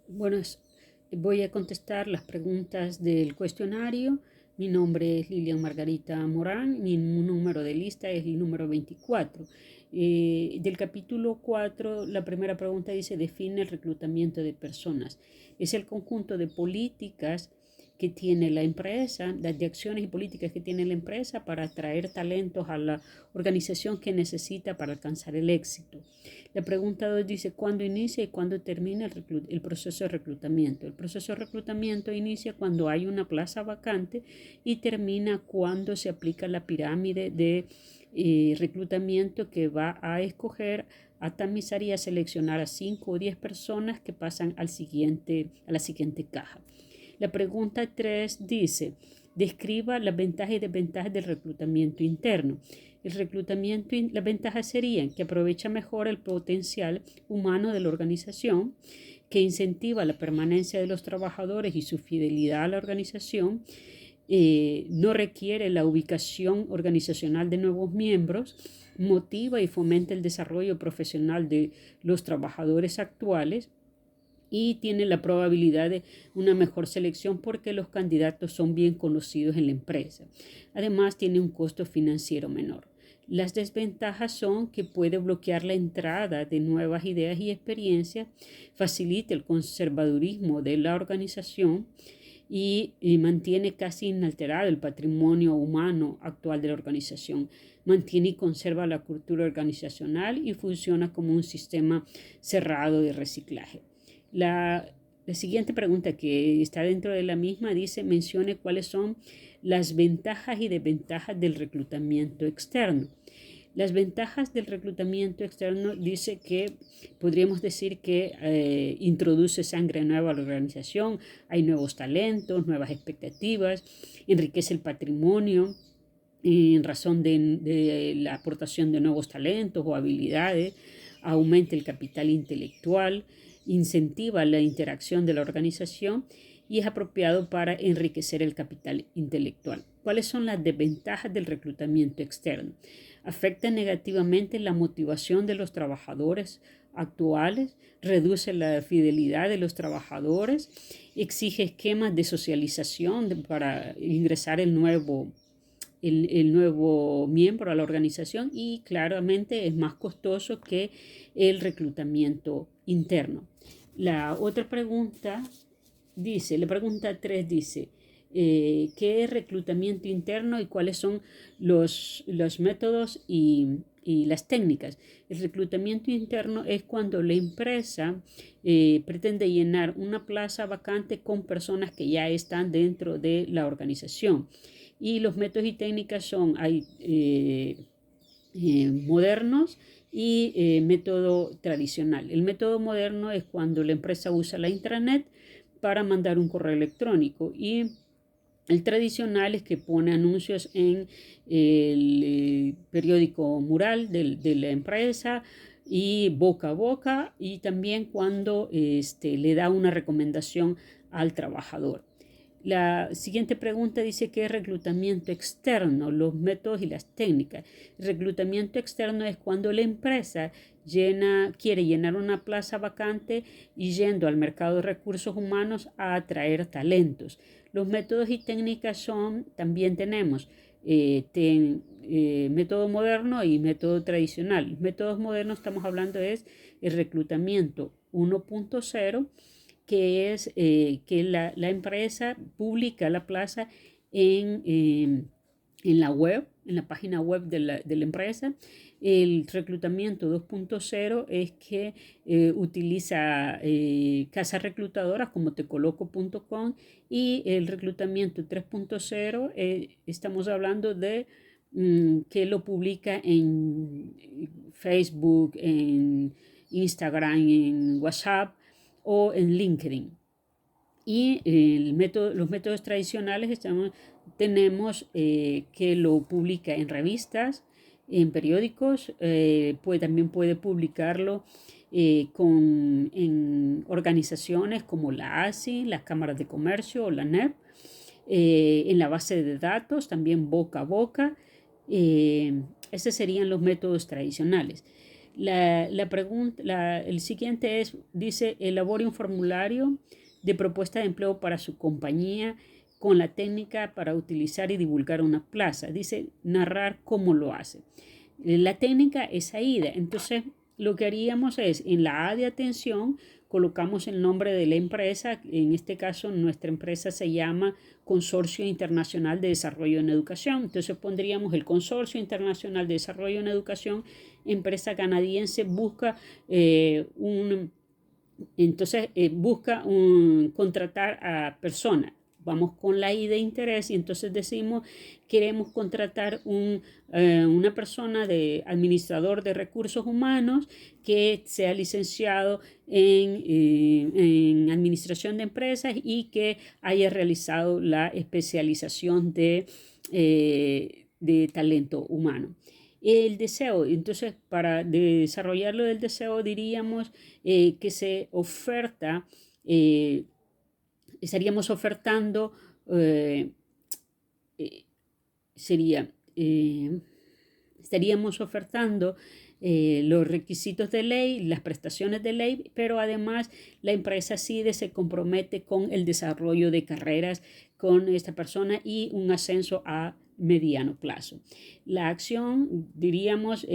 Buenas, voy a contestar las preguntas del cuestionario. Mi nombre es Lilian Margarita Morán, mi número de lista es el número 24. Del capítulo 4, la primera pregunta dice, define el reclutamiento de personas. Es el conjunto de políticas que tiene la empresa, de acciones y políticas que tiene la empresa para atraer talentos a la organización que necesita para alcanzar el éxito. La pregunta 2 dice, ¿cuándo inicia y cuándo termina el proceso de reclutamiento? El proceso de reclutamiento inicia cuando hay una plaza vacante y termina cuando se aplica la pirámide de reclutamiento que va a escoger, a tamizar y a seleccionar a 5 o 10 personas que pasan a la siguiente caja. La pregunta 3 dice, describa las ventajas y desventajas del reclutamiento interno. Las ventajas serían que aprovecha mejor el potencial humano de la organización, que incentiva la permanencia de los trabajadores y su fidelidad a la organización, no requiere la ubicación organizacional de nuevos miembros, motiva y fomenta el desarrollo profesional de los trabajadores actuales, y tiene la probabilidad de una mejor selección porque los candidatos son bien conocidos en la empresa. Además, tiene un costo financiero menor. Las desventajas son que puede bloquear la entrada de nuevas ideas y experiencias, facilita el conservadurismo de la organización y mantiene casi inalterado el patrimonio humano actual de la organización. Mantiene y conserva la cultura organizacional y funciona como un sistema cerrado de reciclaje. La siguiente pregunta que está dentro de la misma dice, mencione cuáles son las ventajas y desventajas del reclutamiento externo. Las ventajas del reclutamiento externo dice que podríamos decir que introduce sangre nueva a la organización, hay nuevos talentos, nuevas expectativas, enriquece el patrimonio en razón de la aportación de nuevos talentos o habilidades, aumenta el capital intelectual, incentiva la interacción de la organización y es apropiado para enriquecer el capital intelectual. ¿Cuáles son las desventajas del reclutamiento externo? Afecta negativamente la motivación de los trabajadores actuales, reduce la fidelidad de los trabajadores, exige esquemas de socialización para ingresar el nuevo miembro a la organización y claramente es más costoso que el reclutamiento interno. La otra pregunta dice, la pregunta 3 dice, ¿qué es reclutamiento interno y cuáles son los métodos y las técnicas? El reclutamiento interno es cuando la empresa pretende llenar una plaza vacante con personas que ya están dentro de la organización. Y los métodos y técnicas son, hay modernos y método tradicional. El método moderno es cuando la empresa usa la intranet para mandar un correo electrónico y el tradicional es que pone anuncios en el periódico mural de la empresa y boca a boca y también cuando le da una recomendación al trabajador. La siguiente pregunta dice qué es reclutamiento externo, los métodos y las técnicas. El reclutamiento externo es cuando la empresa quiere llenar una plaza vacante y yendo al mercado de recursos humanos a atraer talentos. Los métodos y técnicas son, también tenemos método moderno y método tradicional. Los métodos modernos estamos hablando es el reclutamiento 1.0, que es que la empresa publica la plaza en la web, en la página web de la empresa. El reclutamiento 2.0 es que utiliza casas reclutadoras como tecoloco.com y el reclutamiento 3.0 estamos hablando de que lo publica en Facebook, en Instagram, en WhatsApp o en LinkedIn. Y los métodos tradicionales tenemos que lo publica en revistas, en periódicos, también puede publicarlo en organizaciones como la ASI, las cámaras de comercio o la NEP, en la base de datos, también boca a boca. Esos serían los métodos tradicionales. El siguiente dice, elabore un formulario de propuesta de empleo para su compañía con la técnica para utilizar y divulgar una plaza. Dice, narrar cómo lo hace. La técnica es AIDA. Entonces, lo que haríamos es, en la A de atención, colocamos el nombre de la empresa. En este caso, nuestra empresa se llama Consorcio Internacional de Desarrollo en Educación. Entonces, pondríamos el Consorcio Internacional de Desarrollo en Educación, empresa canadiense, busca contratar a personas. Vamos con la I de interés y entonces decimos, queremos contratar una persona de administrador de recursos humanos que sea licenciado en administración de empresas y que haya realizado la especialización de talento humano. El deseo, entonces para desarrollarlo del deseo diríamos que se oferta, estaríamos ofertando, estaríamos ofertando los requisitos de ley, las prestaciones de ley, pero además la empresa CIDE se compromete con el desarrollo de carreras con esta persona y un ascenso a mediano plazo. La acción, diríamos,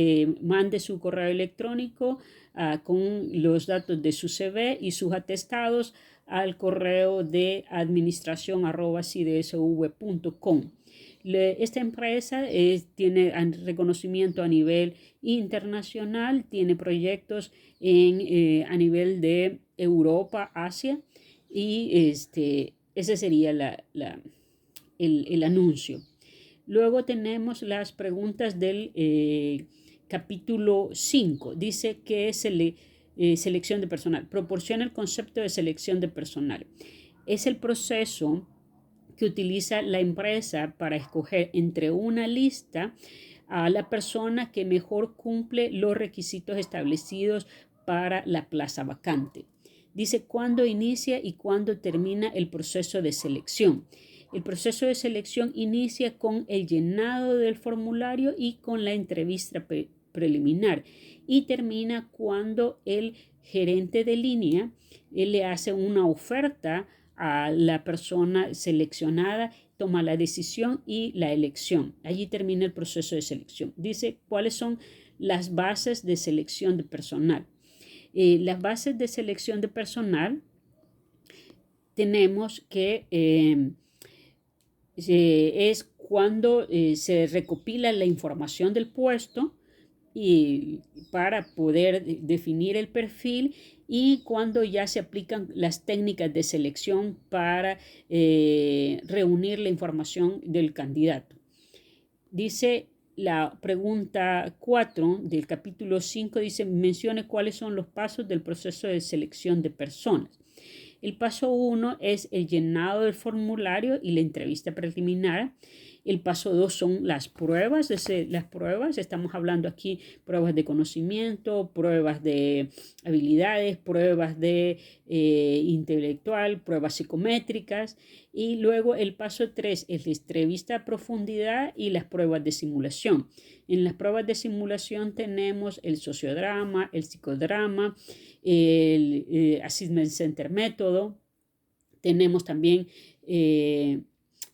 mande su correo electrónico con los datos de su CV y sus atestados al correo de administración@cidsv.com. Esta empresa tiene reconocimiento a nivel internacional, tiene proyectos a nivel de Europa, Asia, y ese sería el anuncio. Luego tenemos las preguntas del capítulo 5. Dice que es selección de personal. Proporciona el concepto de selección de personal. Es el proceso que utiliza la empresa para escoger entre una lista a la persona que mejor cumple los requisitos establecidos para la plaza vacante. Dice cuándo inicia y cuándo termina el proceso de selección. El proceso de selección inicia con el llenado del formulario y con la entrevista preliminar y termina cuando el gerente de línea le hace una oferta a la persona seleccionada, toma la decisión y la elección. Allí termina el proceso de selección. Dice cuáles son las bases de selección de personal. Las bases de selección de personal tenemos que es cuando se recopila la información del puesto y para poder definir el perfil y cuando ya se aplican las técnicas de selección para reunir la información del candidato. Dice la pregunta 4 del capítulo 5, dice, mencione cuáles son los pasos del proceso de selección de personas. El paso 1 es el llenado del formulario y la entrevista preliminar. El paso 2 son las pruebas. Estamos hablando aquí pruebas de conocimiento, pruebas de habilidades, pruebas de intelectual, pruebas psicométricas. Y luego el paso 3 es la entrevista a profundidad y las pruebas de simulación. En las pruebas de simulación tenemos el sociodrama, el psicodrama, el Assessment Center método. Tenemos también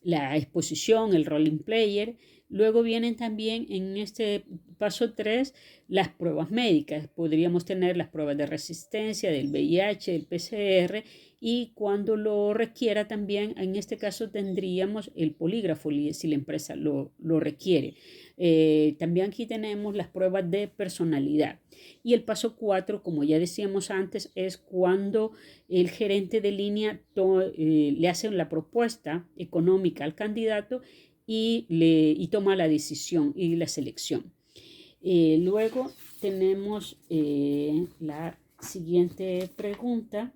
la exposición, el role player. Luego vienen también en este paso 3 las pruebas médicas. Podríamos tener las pruebas de resistencia del VIH, del PCR y cuando lo requiera también, en este caso tendríamos el polígrafo si la empresa lo requiere. También aquí tenemos las pruebas de personalidad. Y el paso 4, como ya decíamos antes, es cuando el gerente de línea le hace la propuesta económica al candidato y toma la decisión y la selección. Luego tenemos la siguiente pregunta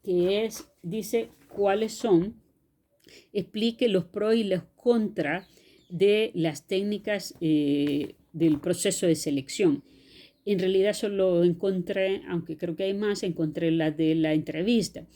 que dice cuáles son, explique los pros y los contras de las técnicas del proceso de selección. En realidad solo encontré, aunque creo que hay más, encontré la de la entrevista.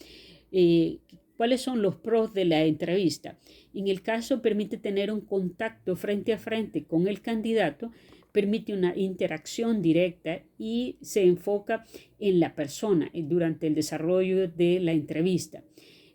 ¿Cuáles son los pros de la entrevista? En el caso permite tener un contacto frente a frente con el candidato, permite una interacción directa y se enfoca en la persona durante el desarrollo de la entrevista.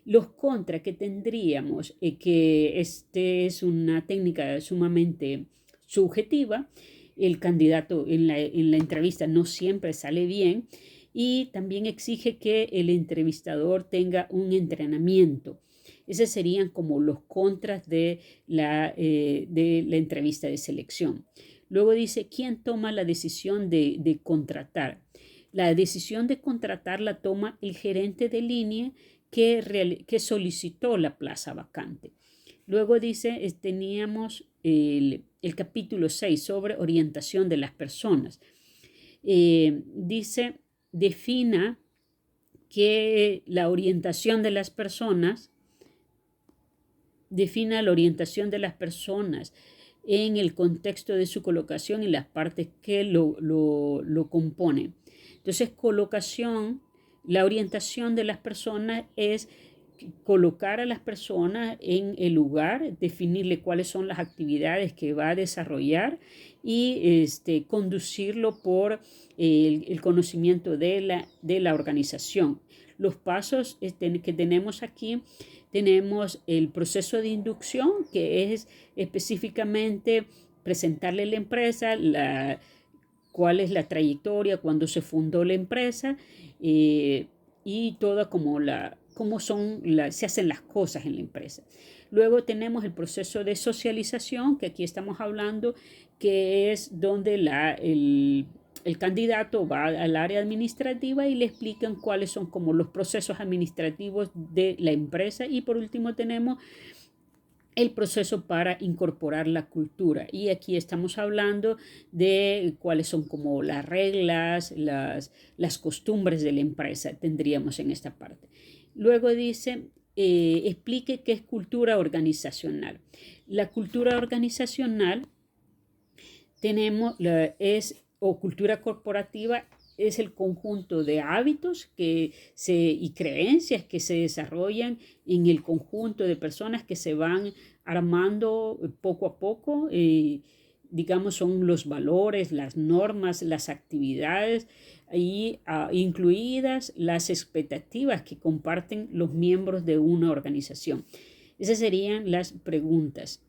Los contras que tendríamos es que este es una técnica sumamente subjetiva, el candidato en la entrevista no siempre sale bien y también exige que el entrevistador tenga un entrenamiento. Esos serían como los contras de la entrevista de selección. Luego dice, ¿quién toma la decisión de contratar? La decisión de contratar la toma el gerente de línea que solicitó la plaza vacante. Luego dice, teníamos el capítulo 6 sobre orientación de las personas. Dice, defina que la orientación de las personas, defina la orientación de las personas en el contexto de su colocación y las partes que lo componen. Entonces, colocación, la orientación de las personas es colocar a las personas en el lugar, definirle cuáles son las actividades que va a desarrollar y conducirlo por el conocimiento de la organización. Los pasos que tenemos aquí, tenemos el proceso de inducción, que es específicamente presentarle a la empresa cuál es la trayectoria, cuándo se fundó la empresa y toda cómo se hacen las cosas en la empresa. Luego tenemos el proceso de socialización, que aquí estamos hablando, que es donde el candidato va al área administrativa y le explican cuáles son como los procesos administrativos de la empresa. Y por último tenemos el proceso para incorporar la cultura. Y aquí estamos hablando de cuáles son como las reglas, las costumbres de la empresa, tendríamos en esta parte. Luego dice, explique qué es cultura organizacional. La cultura organizacional o cultura corporativa es el conjunto de hábitos y creencias que se desarrollan en el conjunto de personas que se van armando poco a poco. Digamos, son los valores, las normas, las actividades y incluidas las expectativas que comparten los miembros de una organización. Esas serían las preguntas.